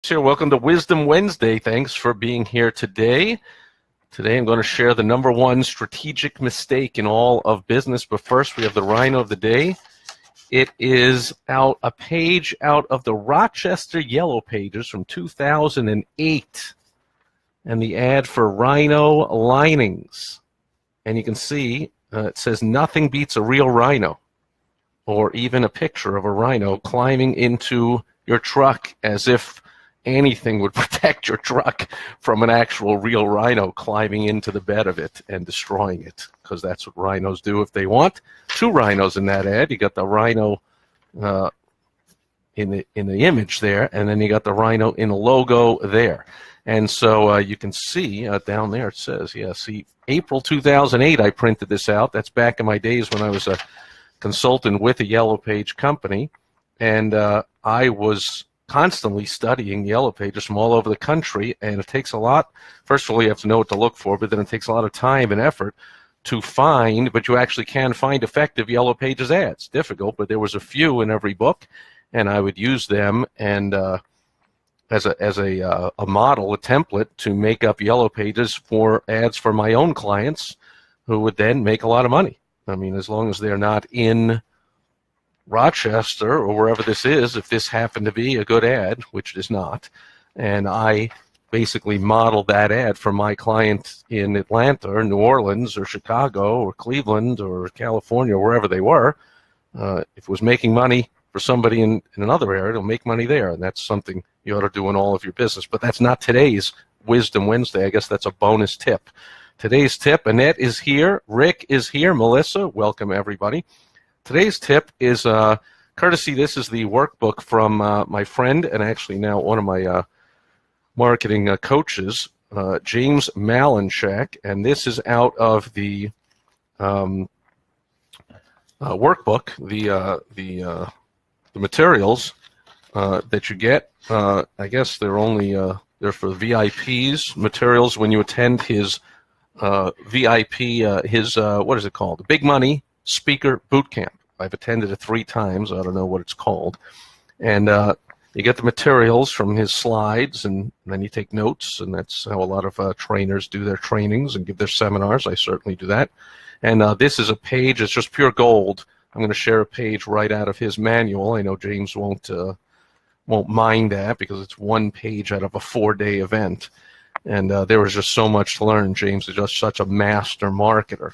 Here, welcome to Wisdom Wednesday. Thanks for being here today. Today I'm going to share the number one strategic mistake in all of business. But first, we have the Rhino of the day. It is a page out of the Rochester Yellow Pages from 2008, and the ad for Rhino Linings. And you can see it says, "Nothing beats a real rhino," or even a picture of a rhino climbing into your truck, as if anything would protect your truck from an actual real rhino climbing into the bed of it and destroying it, because that's what rhinos do if they want. Two rhinos in that ad. You got the rhino in the image there, and then you got the rhino in the logo there. And so you can see down there it says, see, April 2008 I printed this out. That's back in my days when I was a consultant with a Yellow Page company, and I was constantly studying Yellow Pages from all over the country, and it takes a lot. First of all, you have to know what to look for, but then it takes a lot of time and effort to find, but you actually can find effective Yellow Pages ads. Difficult, but there was a few in every book, and I would use them and as a model, a template to make up Yellow Pages for ads for my own clients, who would then make a lot of money. I mean, as long as they're not in Rochester or wherever this is, if this happened to be a good ad, which it is not, and I basically modeled that ad for my client in Atlanta or New Orleans or Chicago or Cleveland or California, or wherever they were, if it was making money for somebody in another area, it'll make money there, and that's something you ought to do in all of your business. But that's not today's Wisdom Wednesday. I guess that's a bonus tip. Today's tip, Annette is here, Rick is here, Melissa, welcome everybody. Today's tip is courtesy. This is the workbook from my friend and actually now one of my marketing coaches, James Malinchak, and this is out of the workbook, the materials that you get. I guess they're only they're for VIPs materials when you attend his VIP his what is it called? Big Money Speaker Boot Camp. I've attended it 3 times. I don't know what it's called. And you get the materials from his slides, and then you take notes, and that's how a lot of trainers do their trainings and give their seminars. I certainly do that. And this is a page. It's just pure gold. I'm going to share a page right out of his manual. I know James won't mind that, because it's 1 page out of a 4-day event. And there was just so much to learn. James is just such a master marketer.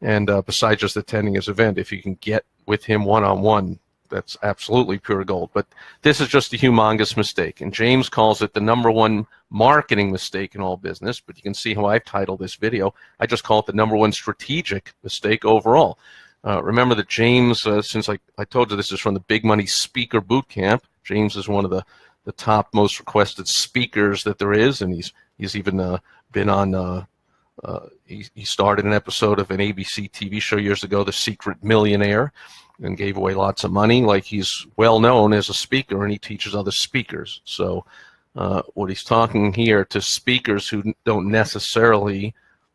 And besides just attending his event, if you can get with him one-on-one, that's absolutely pure gold. But this is just a humongous mistake. And James calls it the number one marketing mistake in all business. But you can see how I've titled this video. I just call it the number one strategic mistake overall. Remember that James, since I told you this is from the Big Money Speaker Boot Camp, James is one of the top most requested speakers that there is. And he's even been on... he started an episode of an ABC TV show years ago, The Secret Millionaire, and gave away lots of money. Like, he's well known as a speaker, and he teaches other speakers. So what he's talking here to speakers who don't necessarily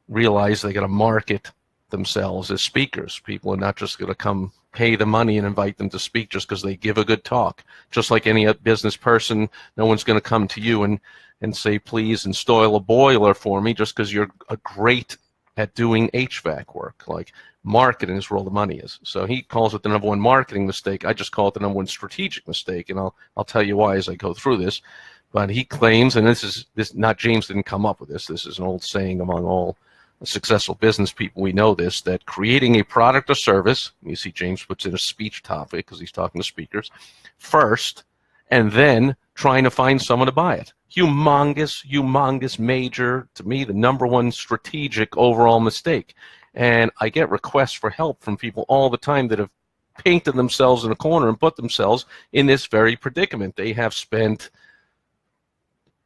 realize they got to market themselves as speakers. People are not just going to come pay the money and invite them to speak just because they give a good talk. Just like any business person, no one's going to come to you and say, please install a boiler for me just because you're great at doing HVAC work. Like, marketing is where all the money is. So he calls it the number one marketing mistake. I just call it the number one strategic mistake, and I'll tell you why as I go through this. But he claims, and this not James didn't come up with this. This is an old saying among all successful business people. We know this, that creating a product or service, you see James puts in a speech topic because he's talking to speakers, first, and then trying to find someone to buy it. Humongous, major, to me, the number one strategic overall mistake. And I get requests for help from people all the time that have painted themselves in a corner and put themselves in this very predicament. They have spent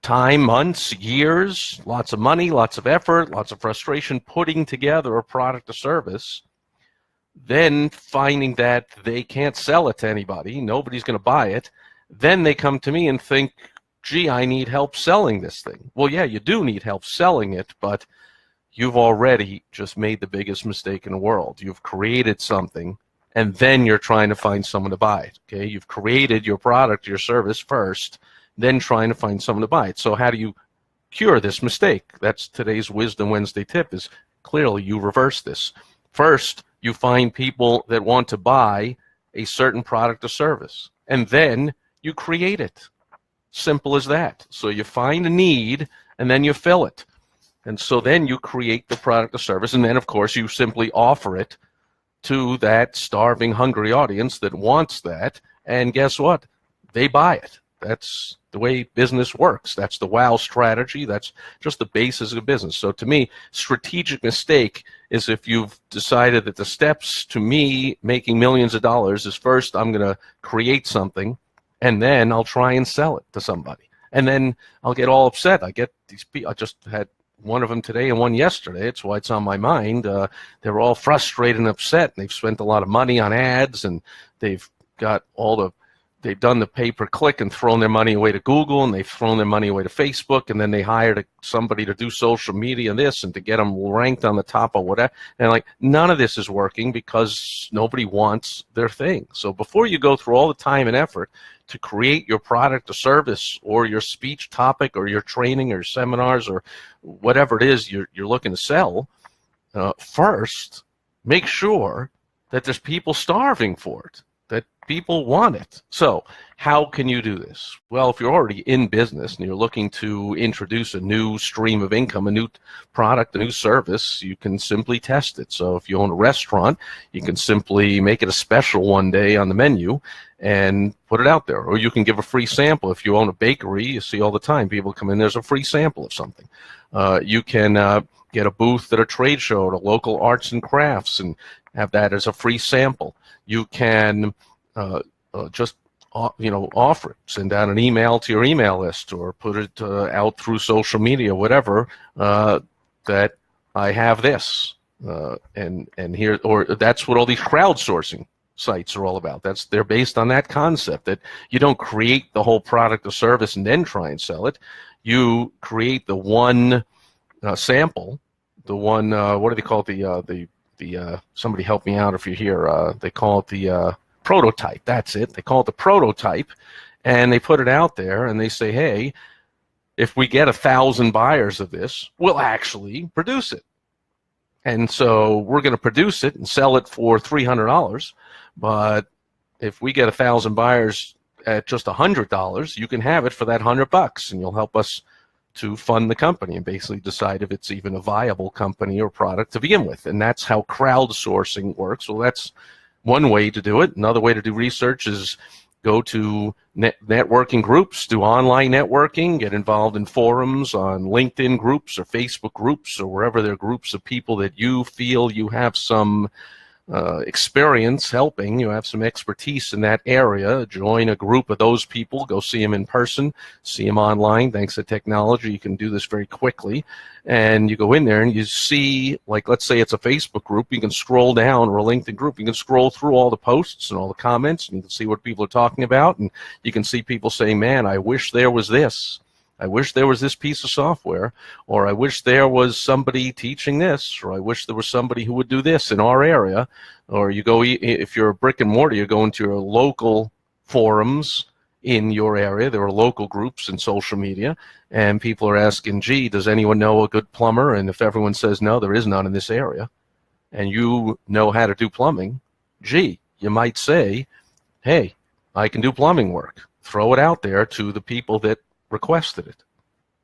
time, months, years, lots of money, lots of effort, lots of frustration putting together a product or service, then finding that they can't sell it to anybody, nobody's going to buy it. Then they come to me and think, gee, I need help selling this thing. Well, yeah, you do need help selling it, but you've already just made the biggest mistake in the world. You've created something, and then you're trying to find someone to buy it. Okay, you've created your product, your service first, then trying to find someone to buy it. So how do you cure this mistake? That's today's Wisdom Wednesday tip, is clearly you reverse this. First, you find people that want to buy a certain product or service, and then you create it. Simple as that. So you find a need, and then you fill it. And so then you create the product or service, and then, of course, you simply offer it to that starving, hungry audience that wants that, and guess what? They buy it. That's the way business works. That's the WOW strategy. That's just the basis of business. So to me, strategic mistake is if you've decided that the steps to me making millions of dollars is, first, I'm going to create something, and then I'll try and sell it to somebody. And then I'll get all upset. I get these people. I just had one of them today and one yesterday. It's why it's on my mind. They're all frustrated and upset, and they've spent a lot of money on ads, and they've got they've done the pay-per-click and thrown their money away to Google, and they've thrown their money away to Facebook, and then they hired somebody to do social media and this, and to get them ranked on the top of whatever. And like, none of this is working because nobody wants their thing. So before you go through all the time and effort to create your product or service or your speech topic or your training or seminars or whatever it is you're looking to sell, first, make sure that there's people starving for it, that people want it. So how can you do this? Well, if you're already in business and you're looking to introduce a new stream of income, a new product, a new service, you can simply test it. So if you own a restaurant, you can simply make it a special one day on the menu and put it out there. Or you can give a free sample. If you own a bakery, you see all the time people come in, there's a free sample of something. You can get a booth at a trade show at a local arts and crafts and have that as a free sample. You can just offer it, send out an email to your email list, or put it out through social media, whatever, that I have this, and here, or that's what all these crowdsourcing sites are all about. They're based on that concept, that you don't create the whole product or service and then try and sell it. You create the one sample, the one, what do they call it? Somebody help me out if you're here. They call it the prototype. That's it. They call it the prototype, and they put it out there, and they say, hey, if we get 1,000 buyers of this, we'll actually produce it. And so we're going to produce it and sell it for $300. But if we get 1,000 buyers at just $100, you can have it for that $100, and you'll help us to fund the company and basically decide if it's even a viable company or product to begin with. And that's how crowdsourcing works. Well, that's one way to do it. Another way to do research is go to networking groups, do online networking, get involved in forums on LinkedIn groups or Facebook groups or wherever there are groups of people that you feel you have some experience helping, you have some expertise in that area. Join a group of those people, go see them in person, see them online. Thanks to technology, you can do this very quickly. And you go in there and you see, like, let's say it's a Facebook group, you can scroll down, or a LinkedIn group, you can scroll through all the posts and all the comments, and you can see what people are talking about, and you can see people saying, man, I wish there was this. I wish there was this piece of software, or I wish there was somebody teaching this, or I wish there was somebody who would do this in our area. Or you go, if you're a brick and mortar, you go into your local forums in your area. There are local groups in social media, and people are asking, gee, does anyone know a good plumber? And if everyone says no, there is none in this area, and you know how to do plumbing, gee, you might say, hey, I can do plumbing work. Throw it out there to the people that requested it.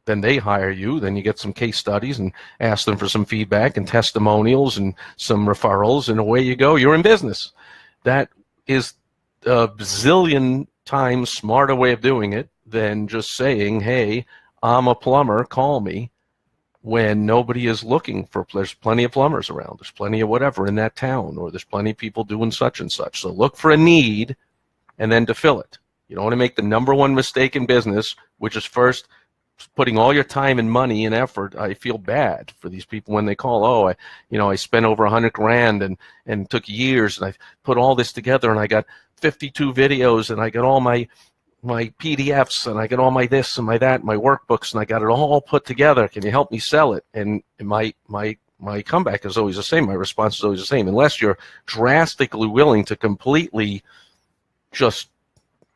Then they hire you. Then you get some case studies and ask them for some feedback and testimonials and some referrals, and away you go. You're in business. That is a bazillion times smarter way of doing it than just saying, hey, I'm a plumber, call me, when nobody is looking for. There's plenty of plumbers around. There's plenty of whatever in that town, or there's plenty of people doing such and such. So look for a need and then to fill it. You don't want to make the number one mistake in business, which is first putting all your time and money and effort. I feel bad for these people when they call, oh, I spent over $100,000 and took years, and I put all this together, and I got 52 videos, and I got all my PDFs, and I got all my this and my that, my workbooks, and I got it all put together. Can you help me sell it? And my comeback is always the same. My response is always the same. Unless you're drastically willing to completely just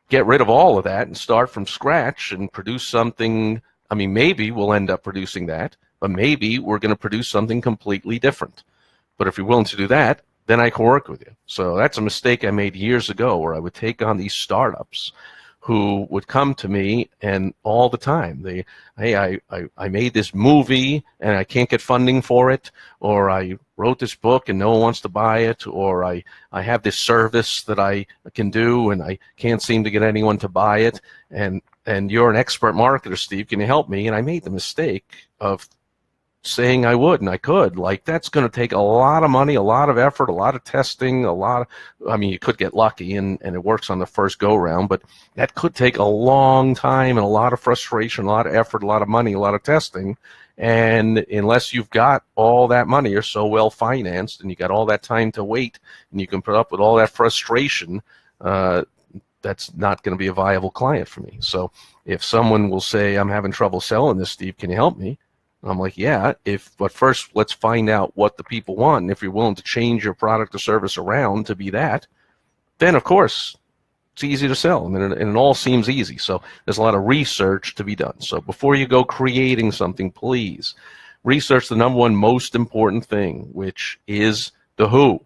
get rid of all of that and start from scratch and produce something. I mean, maybe we'll end up producing that, but maybe we're going to produce something completely different. But if you're willing to do that, then I can work with you. So that's a mistake I made years ago, where I would take on these startups who would come to me, and all the time hey, I made this movie and I can't get funding for it, or I wrote this book and no one wants to buy it, or I have this service that I can do and I can't seem to get anyone to buy it, and you're an expert marketer, Steve, can you help me? And I made the mistake of saying I would and I could. Like, that's going to take a lot of money, a lot of effort, a lot of testing, I mean, you could get lucky and it works on the first go round, but that could take a long time and a lot of frustration, a lot of effort, a lot of money, a lot of testing. And unless you've got all that money, you're so well financed and you got all that time to wait and you can put up with all that frustration, that's not going to be a viable client for me. So if someone will say, I'm having trouble selling this, Steve, can you help me? I'm like, yeah, but first let's find out what the people want. And if you're willing to change your product or service around to be that, then of course it's easy to sell, and it all seems easy. So there's a lot of research to be done. So before you go creating something, please research the number one most important thing, which is the who.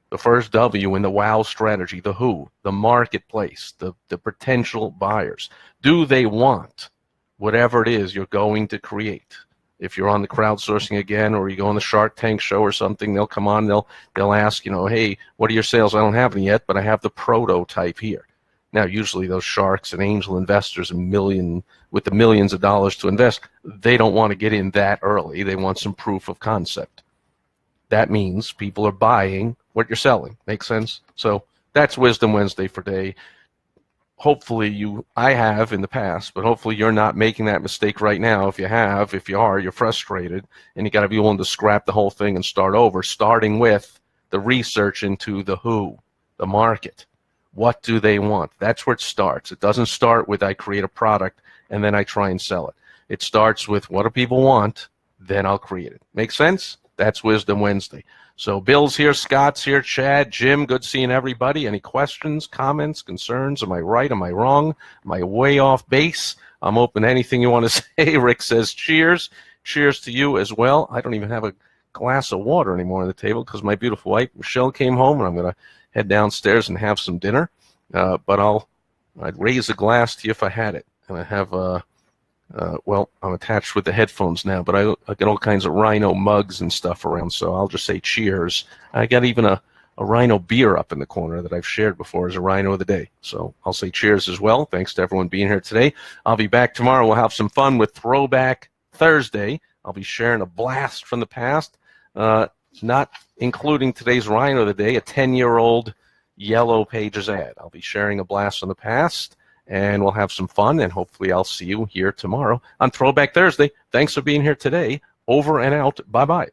The first W in the WOW strategy, the who, the marketplace, the potential buyers. Do they want whatever it is you're going to create? If you're on the crowdsourcing again, or you go on the Shark Tank show or something, they'll come on, they'll ask, hey, what are your sales? I don't have any yet, but I have the prototype here. Now, usually those sharks and angel investors with the millions of dollars to invest, they don't want to get in that early. They want some proof of concept. That means people are buying what you're selling. Makes sense? So that's Wisdom Wednesday for today. Hopefully I have in the past, but hopefully you're not making that mistake right now. If you are, you're frustrated, and you got to be willing to scrap the whole thing and start over, starting with the research into the who, the market. What do they want? That's where it starts. It doesn't start with I create a product and then I try and sell it. It starts with what do people want, then I'll create it. Make sense? That's Wisdom Wednesday. So Bill's here, Scott's here, Chad, Jim, good seeing everybody. Any questions, comments, concerns? Am I right? Am I wrong? Am I way off base? I'm open to anything you want to say. Rick says cheers. Cheers to you as well. I don't even have a glass of water anymore on the table because my beautiful wife, Michelle, came home, and I'm going to head downstairs and have some dinner. But I'd raise a glass to you if I had it. And I have well, I'm attached with the headphones now, but I got all kinds of Rhino mugs and stuff around, so I'll just say cheers. I got even a Rhino beer up in the corner that I've shared before as a Rhino of the day. So I'll say cheers as well. Thanks to everyone being here today. I'll be back tomorrow. We'll have some fun with Throwback Thursday. I'll be sharing a blast from the past, not including today's Rhino of the day, a 10-year-old Yellow Pages ad. I'll be sharing a blast from the past, and we'll have some fun, and hopefully I'll see you here tomorrow on Throwback Thursday. Thanks for being here today. Over and out. Bye-bye.